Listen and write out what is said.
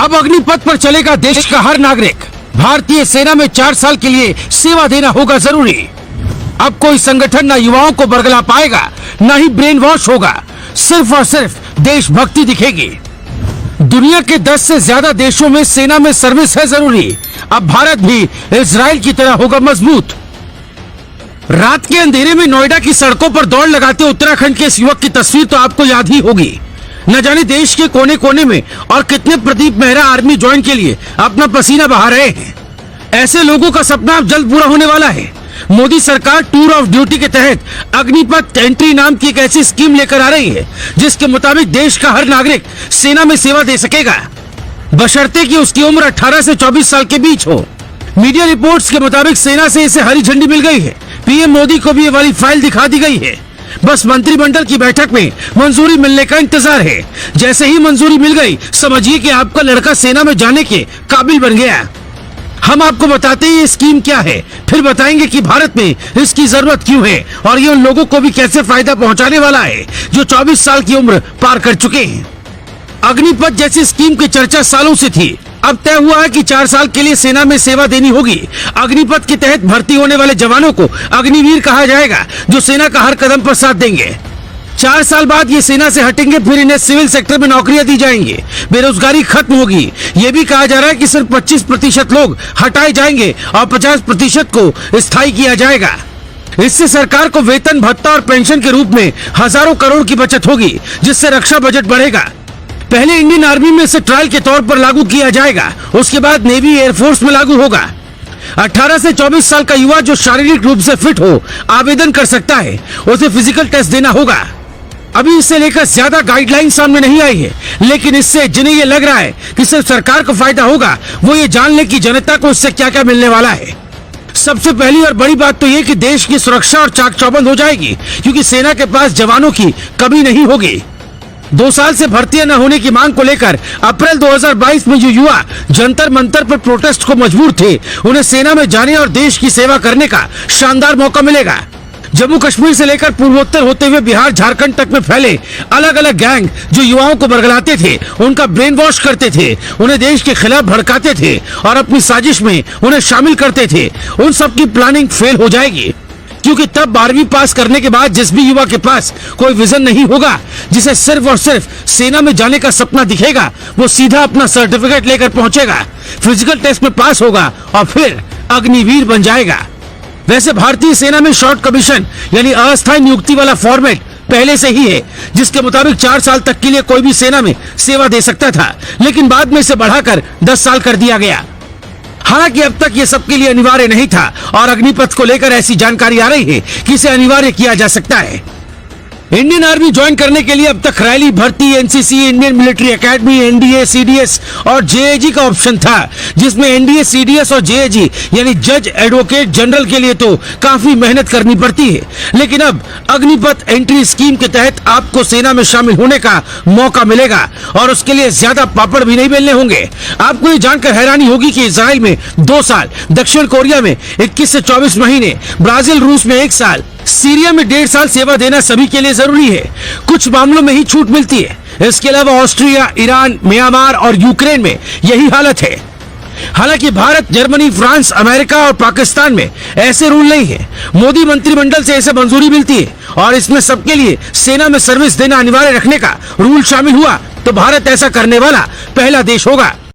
अब अग्निपथ पर चलेगा देश का हर नागरिक। भारतीय सेना में 4 साल के लिए सेवा देना होगा जरूरी। अब कोई संगठन न युवाओं को बरगला पाएगा, न ही ब्रेन वॉश होगा। सिर्फ और सिर्फ देशभक्ति दिखेगी। दुनिया के 10 से ज्यादा देशों में सेना में सर्विस है जरूरी। अब भारत भी इजराइल की तरह होगा मजबूत। रात के अंधेरे में नोएडा की सड़कों पर दौड़ लगाते उत्तराखंड के इस युवक की तस्वीर तो आपको याद ही होगी। न जाने देश के कोने कोने में और कितने प्रदीप मेहरा आर्मी ज्वाइन के लिए अपना पसीना बहा रहे हैं। ऐसे लोगों का सपना अब जल्द पूरा होने वाला है। मोदी सरकार टूर ऑफ ड्यूटी के तहत अग्निपथ एंट्री नाम की एक ऐसी स्कीम लेकर आ रही है जिसके मुताबिक देश का हर नागरिक सेना में सेवा दे सकेगा, बशर्ते कि उसकी उम्र 18 से 24 साल के बीच हो। मीडिया रिपोर्ट्स के मुताबिक सेना से इसे हरी झंडी मिल गई है। पीएम मोदी को भी ये वाली फाइल दिखा दी गई है। बस मंत्रिमंडल की बैठक में मंजूरी मिलने का इंतजार है। जैसे ही मंजूरी मिल गई, समझिए कि आपका लड़का सेना में जाने के काबिल बन गया। हम आपको बताते हैं ये स्कीम क्या है, फिर बताएंगे कि भारत में इसकी जरूरत क्यों है और ये उन लोगों को भी कैसे फायदा पहुंचाने वाला है जो 24 साल की उम्र पार कर चुके हैं। अग्निपथ जैसी स्कीम की चर्चा सालों से थी। अब तय हुआ है कि 4 साल के लिए सेना में सेवा देनी होगी। अग्निपथ के तहत भर्ती होने वाले जवानों को अग्निवीर कहा जाएगा, जो सेना का हर कदम पर साथ देंगे। 4 साल बाद ये सेना से हटेंगे, फिर इन्हें सिविल सेक्टर में नौकरियां दी जाएंगी। बेरोजगारी खत्म होगी। ये भी कहा जा रहा है कि सिर्फ 25% लोग हटाए जाएंगे और 50% को स्थायी किया जाएगा। इससे सरकार को वेतन, भत्ता और पेंशन के रूप में हजारों करोड़ की बचत होगी, जिससे रक्षा बजट बढ़ेगा। पहले इंडियन आर्मी में इसे ट्रायल के तौर पर लागू किया जाएगा, उसके बाद नेवी, एयरफोर्स में लागू होगा। 18 से 24 साल का युवा जो शारीरिक रूप से फिट हो आवेदन कर सकता है। उसे फिजिकल टेस्ट देना होगा। अभी इसे लेकर ज्यादा गाइडलाइन सामने नहीं आई है, लेकिन इससे जिन्हें ये लग रहा है कि सिर्फ सरकार को फायदा होगा, वो ये जान ले कि जनता को इससे क्या क्या मिलने वाला है। सबसे पहली और बड़ी बात तो ये कि देश की सुरक्षा और चाक चौबंद हो जाएगी, क्योंकि सेना के पास जवानों की कमी नहीं होगी। 2 साल से भर्तियां न होने की मांग को लेकर अप्रैल 2022 में जो युवा जंतर मंतर पर प्रोटेस्ट को मजबूर थे, उन्हें सेना में जाने और देश की सेवा करने का शानदार मौका मिलेगा। जम्मू कश्मीर से लेकर पूर्वोत्तर होते हुए बिहार, झारखंड तक में फैले अलग अलग गैंग जो युवाओं को बरगलाते थे, उनका ब्रेन वॉश करते थे, उन्हें देश के खिलाफ भड़काते थे और अपनी साजिश में उन्हें शामिल करते थे, उन सब की प्लानिंग फेल हो जाएगी। क्योंकि तब 12वीं पास करने के बाद जिस भी युवा के पास कोई विजन नहीं होगा, जिसे सिर्फ और सिर्फ सेना में जाने का सपना दिखेगा, वो सीधा अपना सर्टिफिकेट लेकर पहुंचेगा, फिजिकल टेस्ट में पास होगा और फिर अग्निवीर बन जाएगा। वैसे भारतीय सेना में शॉर्ट कमीशन यानी अस्थायी नियुक्ति वाला फॉर्मेट पहले से ही है, जिसके मुताबिक 4 साल तक के लिए कोई भी सेना में सेवा दे सकता था, लेकिन बाद में इसे बढ़ाकर 10 साल कर दिया गया। हालांकि अब तक ये सबके लिए अनिवार्य नहीं था और अग्निपथ को लेकर ऐसी जानकारी आ रही है कि इसे अनिवार्य किया जा सकता है। इंडियन आर्मी ज्वाइन करने के लिए अब तक रैली, भर्ती, NCC, Indian military academy, NDA, CDS और जेएजी का ऑप्शन था, जिसमें एनडीए, सीडीएस और जेएजी यानी जज, एडवोकेट जनरल के लिए तो काफी मेहनत करनी पड़ती है। लेकिन अब अग्निपथ एंट्री स्कीम के तहत आपको सेना में शामिल होने का मौका मिलेगा और उसके लिए ज्यादा पापड़ भी नहीं बेलने होंगे। आपको ये जानकर हैरानी होगी कि इजराइल में 2 साल, दक्षिण कोरिया में 21 से 24 महीने, ब्राजील, रूस में 1 साल, सीरिया में 1.5 साल सेवा देना सभी के लिए जरूरी है। कुछ मामलों में ही छूट मिलती है। इसके अलावा ऑस्ट्रिया, ईरान, म्यांमार और यूक्रेन में यही हालत है। हालांकि भारत, जर्मनी, फ्रांस, अमेरिका और पाकिस्तान में ऐसे रूल नहीं है। मोदी मंत्रिमंडल से ऐसे मंजूरी मिलती है और इसमें सबके लिए सेना में सर्विस देना अनिवार्य रखने का रूल शामिल हुआ, तो भारत ऐसा करने वाला पहला देश होगा।